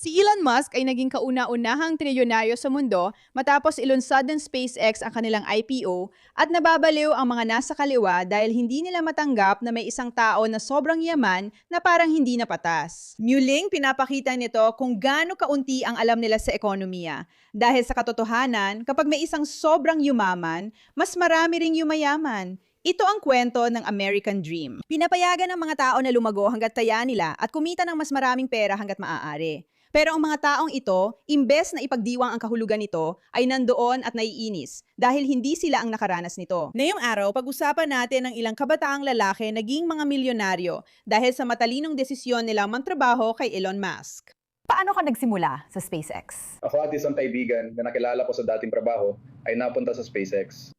Si Elon Musk ay naging kauna-unahang trilyonaryo sa mundo matapos ilunsad ng SpaceX ang kanilang IPO at nababaliw ang mga nasa kaliwa dahil hindi nila matanggap na may isang tao na sobrang yaman na parang hindi napatas. Muling pinapakita nito kung gaano kaunti ang alam nila sa ekonomiya. Dahil sa katotohanan, kapag may isang sobrang yumaman, mas marami ring yumayaman. Ito ang kwento ng American Dream. Pinapayagan ng mga tao na lumago hanggat kaya nila at kumita ng mas maraming pera hanggat maaari. Pero ang mga taong ito, imbes na ipagdiwang ang kahulugan nito, ay nandoon at naiinis dahil hindi sila ang nakaranas nito. Ngayong araw, pag-usapan natin ang ilang kabataang lalaki naging mga milyonaryo dahil sa matalinong desisyon nilang magtrabaho kay Elon Musk. Paano ka nagsimula sa SpaceX? Ako at isang kaibigan na nakilala ko sa dating trabaho ay napunta sa SpaceX.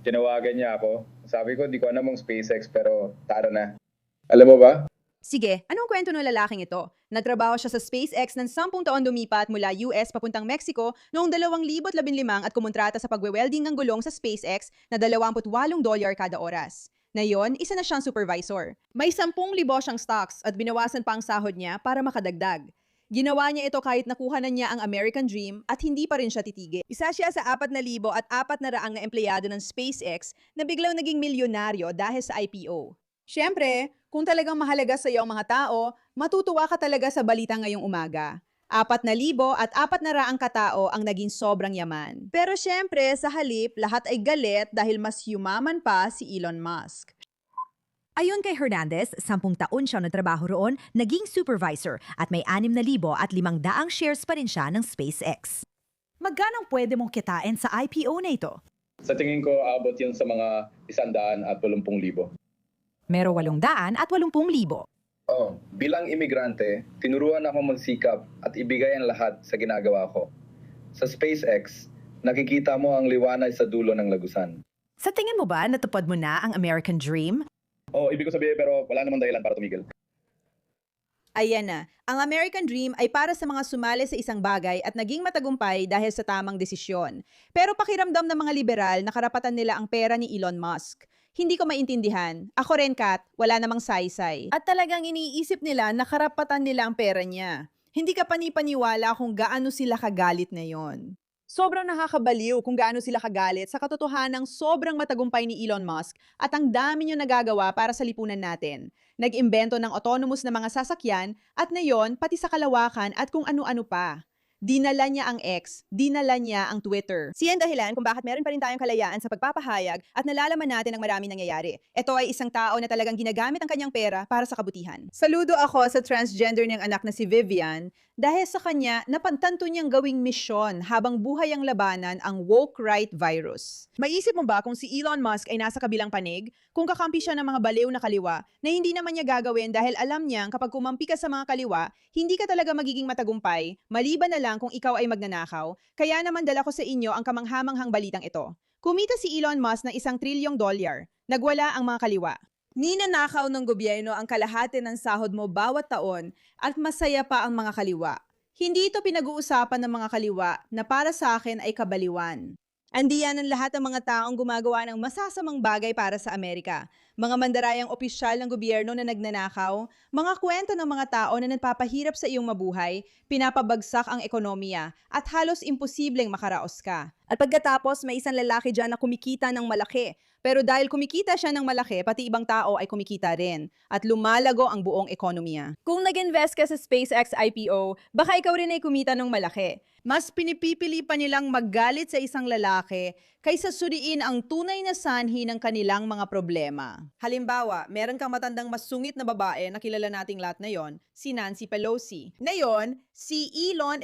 Tinawagan niya ako. Sabi ko, di ko alam mong SpaceX pero tara na. Alam mo ba? Sige, anong kwento ng lalaking ito? Nagtrabaho siya sa SpaceX ng 10 taon lumipat mula US papuntang Mexico noong 2015 at kumontrata sa pagwe-welding ng gulong sa SpaceX na $28 kada oras. Ngayon, isa na siyang supervisor. May 10,000 siyang stocks at binawasan pa ang sahod niya para makadagdag. Ginawa niya ito kahit nakuha na niya ang American Dream at hindi pa rin siya titigil. Isa siya sa 4,000 at 400 na empleyado ng SpaceX na biglang naging milyonaryo dahil sa IPO. Siyempre, kung talagang mahalaga sa iyo ang mga tao, matutuwa ka talaga sa balita ngayong umaga. 4,000 at 400 katao ang naging sobrang yaman. Pero siyempre, sa halip, lahat ay galit dahil mas yumaman pa si Elon Musk. Ayon kay Hernandez, 10 taon siya nagtrabaho roon, naging supervisor at may 6,000 at 500 shares pa rin siya ng SpaceX. Magkano pwede mong kitain sa IPO na ito? Sa tingin ko, abot yun sa mga 180,000. Mero 800 at 80,000. Oh, bilang imigrante, tinuruan ako magsikap at ibigay ang lahat sa ginagawa ko. Sa SpaceX, nakikita mo ang liwanag sa dulo ng lagusan. Sa tingin mo ba natupad mo na ang American Dream? Oh, ibig ko sabihin pero wala namang dahilan para tumigil. Ayan na, ang American Dream ay para sa mga sumali sa isang bagay at naging matagumpay dahil sa tamang desisyon. Pero pakiramdam ng mga liberal na karapatan nila ang pera ni Elon Musk. Hindi ko maintindihan. Ako rin, Kat, wala namang saysay. At talagang iniisip nila na karapatan nila ang pera niya. Hindi ka panipaniwala kung gaano sila kagalit ngayon. Sobrang nakakabaliw kung gaano sila kagalit sa katotohanang sobrang matagumpay ni Elon Musk at ang dami niya nagagawa para sa lipunan natin. Nag-imbento ng autonomous na mga sasakyan at ngayon pati sa kalawakan at kung ano-ano pa. Dinala niya ang X, dinala niya ang Twitter. Siyan dahilan kung bakit meron pa rin tayong kalayaan sa pagpapahayag at nalalaman natin ang maraming nangyayari. Ito ay isang tao na talagang ginagamit ang kanyang pera para sa kabutihan. Saludo ako sa transgender niyang anak na si Vivian dahil sa kanya napantanto niyang gawing misyon habang buhay ang labanan ang woke right virus. Maisip mo ba kung si Elon Musk ay nasa kabilang panig? Kung kakampi siya ng mga baliw na kaliwa na hindi naman niya gagawin dahil alam niyang kapag kumampi ka sa mga kaliwa, hindi ka talaga magiging matagumpay, maliban na lang kung ikaw ay magnanakaw. Kaya naman dala ko sa inyo ang kamanghamanghang balitang ito. Kumita si Elon Musk ng $1 trilyong. Nagwala ang mga kaliwa. Ninanakaw ng gobyerno ang kalahati ng sahod mo bawat taon at masaya pa ang mga kaliwa. Hindi ito pinag-uusapan ng mga kaliwa na para sa akin ay kabaliwan. Andiyan ang lahat ng mga taong gumagawa ng masasamang bagay para sa Amerika. Mga mandarayang opisyal ng gobyerno na nagnanakaw, mga kwento ng mga tao na nagpapahirap sa iyong mabuhay, pinapabagsak ang ekonomiya, at halos imposibleng makaraos ka. At pagkatapos, may isang lalaki dyan na kumikita ng malaki. Pero dahil kumikita siya ng malaki, pati ibang tao ay kumikita rin. At lumalago ang buong ekonomiya. Kung nag-invest ka sa SpaceX IPO, baka ikaw rin ay kumita ng malaki. Mas pinipipili pa nilang maggalit sa isang lalaki kaysa suriin ang tunay na sanhi ng kanilang mga problema. Halimbawa, meron kang matandang masungit na babae na kilala nating lahat na yon, si Nancy Pelosi. Ngayon, si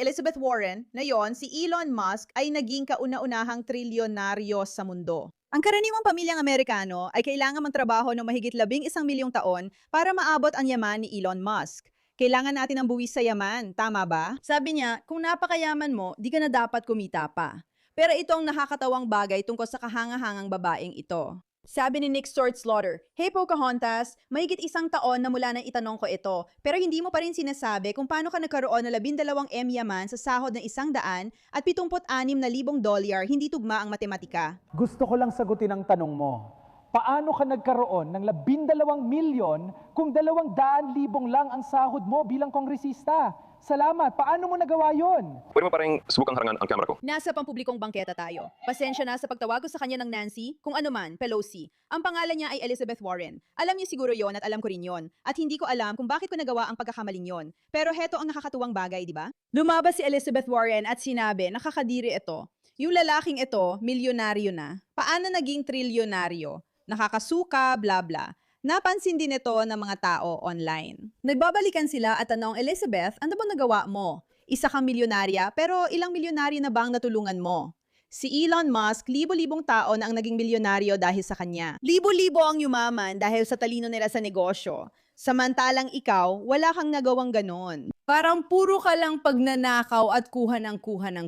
Elizabeth Warren, si Elon Musk ay naging kauna-unahang trilyonaryo sa mundo. Ang karaniwang pamilyang Amerikano ay kailangan magtrabaho ng mahigit 11 milyong taon para maabot ang yaman ni Elon Musk. Kailangan natin ng buwis sa yaman, tama ba? Sabi niya, kung napakayaman mo, di ka na dapat kumita pa. Pero ito ang nakakatawang bagay tungkol sa kahangahangang babaeng ito. Sabi ni Nick Slaughter, "Hey Pocahontas, mahigit 1 taon na mula nang itanong ko ito, pero hindi mo pa rin sinasabi kung paano ka nagkaroon ng 12 yaman sa sahod ng $176,000, hindi tugma ang matematika." Gusto ko lang sagutin ang tanong mo. Paano ka nagkaroon ng 12 milyon kung 200,000 lang ang sahod mo bilang kongresista? Salamat. Paano mo nagawa yon? Pwede mo pa rin subukang harangan ang camera ko. Nasa pampublikong bangketa tayo. Pasensya na sa pagtawag ko sa kanya ng Nancy, kung ano man, Pelosi. Ang pangalan niya ay Elizabeth Warren. Alam niyo siguro yon at alam ko rin yon. At hindi ko alam kung bakit ko nagawa ang pagkakamaling yon. Pero heto ang nakakatuwang bagay, di ba? Lumabas si Elizabeth Warren at sinabi, nakakadiri ito. Yung lalaking ito, milyonaryo na. Paano naging trilyonaryo? Nakakasuka, bla bla. Napansin din ito ng mga tao online. Nagbabalikan sila at tanong, Elizabeth, ano ba nagawa mo? Isa kang milyonarya, pero ilang milyonaryo na bang natulungan mo? Si Elon Musk, libo-libong tao na ang naging milyonaryo dahil sa kanya. Libo-libo ang yumaman dahil sa talino nila sa negosyo. Samantalang ikaw, wala kang nagawang ganon. Parang puro ka lang pagnanakaw at kuha ng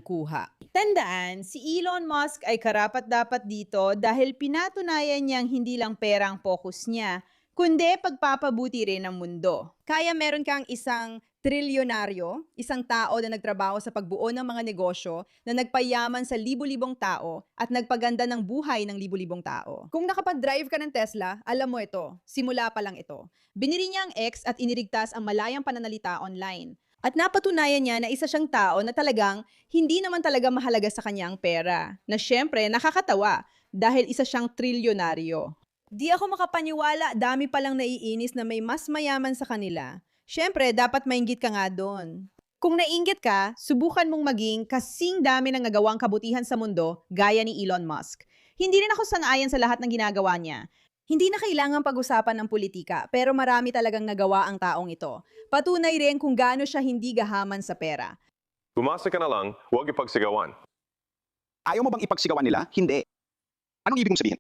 kuha. Tandaan, si Elon Musk ay karapat-dapat dito dahil pinatunayan niyang hindi lang perang focus niya, kundi pagpapabuti rin ng mundo. Kaya meron kang isang trilyonaryo, isang tao na nagtrabaho sa pagbuo ng mga negosyo na nagpayaman sa libu-libong tao at nagpaganda ng buhay ng libu-libong tao. Kung nakapag-drive ka ng Tesla, alam mo ito, simula pa lang ito. Binili niya ang X at inirigtas ang malayang pananalita online. At napatunayan niya na isa siyang tao na talagang hindi naman talaga mahalaga sa kanyang pera. Na syempre, nakakatawa dahil isa siyang trilyonaryo. Di ako makapaniwala, dami palang naiinis na may mas mayaman sa kanila. Syempre, dapat mainggit ka nga doon. Kung naiinggit ka, subukan mong maging kasing dami ng nagawang kabutihan sa mundo gaya ni Elon Musk. Hindi rin ako sang-ayon sa lahat ng ginagawa niya. Hindi na kailangan pag-usapan ng politika, pero marami talagang nagawa ang taong ito. Patunay rin kung gaano siya hindi gahaman sa pera. Umasa ka na lang, huwag ipagsigawan. Ayaw mo bang ipagsigawan nila? Hindi. Anong ibig mong sabihin?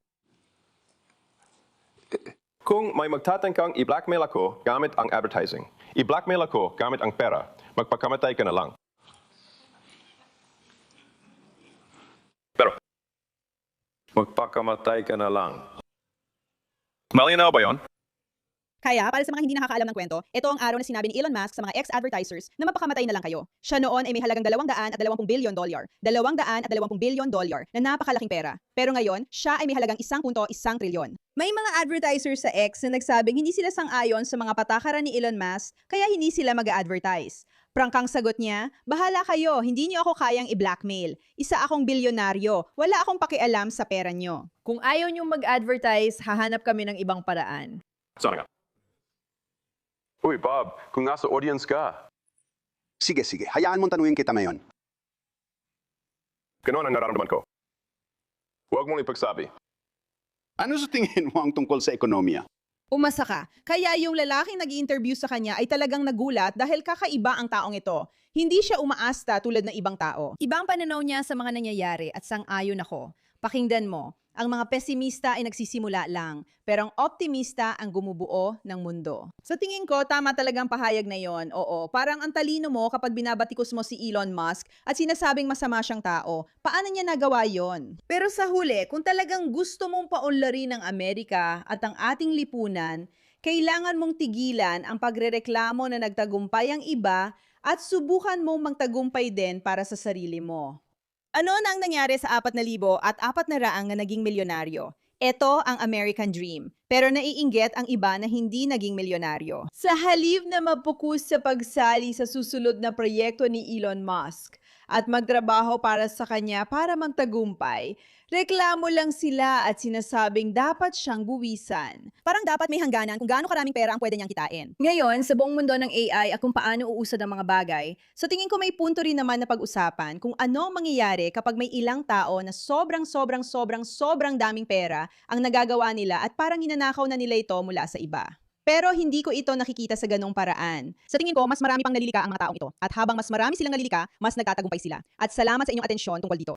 Kung may magtatangkang i-blackmail ako gamit ang advertising, i-blackmail ako gamit ang pera, magpakamatay ka na lang. Pero, magpakamatay ka na lang. Malinaw ba yon? Kaya, para sa mga hindi nakakaalam ng kwento, ito ang araw na sinabi ni Elon Musk sa mga ex-advertisers na mapakamatay na lang kayo. Siya noon ay may halagang $220 billion. $220 billion na napakalaking pera. Pero ngayon, siya ay may halagang 1.1 trilyon. May mga advertisers sa X na nagsabing hindi sila sang-ayon sa mga patakaran ni Elon Musk, kaya hindi sila mag-advertise. Prangkang sagot niya, bahala kayo, hindi niyo ako kayang i-blackmail. Isa akong bilyonaryo, wala akong pakialam sa pera niyo. Kung ayaw niyong mag-advertise, hahanap kami ng ibang paraan. Sana nga. Uy, Bob, kung nasa audience ka, Sige, hayaan mong tanungin kita ngayon. ganoon ang nararamdaman ko. Huwag mong ipagsabi. Ano sa tingin mo ang tungkol sa ekonomiya? Umasa ka. Kaya yung lalaking nag-i-interview sa kanya ay talagang nagulat dahil kakaiba ang taong ito. Hindi siya umaasta tulad ng ibang tao. Ibang pananaw niya sa mga nangyayari at sang-ayon ako. Pakinggan mo, ang mga pesimista ay nagsisimula lang, pero ang optimista ang gumubuo ng mundo. Sa tingin ko, tama talagang pahayag na yon. Oo, parang ang talino mo kapag binabatikos mo si Elon Musk at sinasabing masama siyang tao. Paano niya nagawa yon? Pero sa huli, kung talagang gusto mong paunlarin ng Amerika at ang ating lipunan, kailangan mong tigilan ang pagrereklamo na nagtagumpay ang iba at subukan mong magtagumpay din para sa sarili mo. Ano na ang nangyari sa 4,000 at 400 na naging milyonaryo? Ito ang American Dream, pero naiinggit ang iba na hindi naging milyonaryo. Sa halip na mapokus sa pagsali sa susunod na proyekto ni Elon Musk at magtrabaho para sa kanya para magtagumpay, reklamo lang sila at sinasabing dapat siyang buwisan. Parang dapat may hangganan kung gaano karaming pera ang pwede niyang kitain. Ngayon, sa buong mundo ng AI at kung paano uusad ang mga bagay, sa tingin ko may punto rin naman na pag-usapan kung ano ang mangyayari kapag may ilang tao na sobrang daming pera ang nagagawa nila at parang hinanakaw na nila ito mula sa iba. Pero hindi ko ito nakikita sa ganong paraan. Sa tingin ko, mas marami pang nalilika ang mga taong ito. At habang mas marami silang nalilika, mas nagtatagumpay sila. At salamat sa inyong atensyon tungkol dito.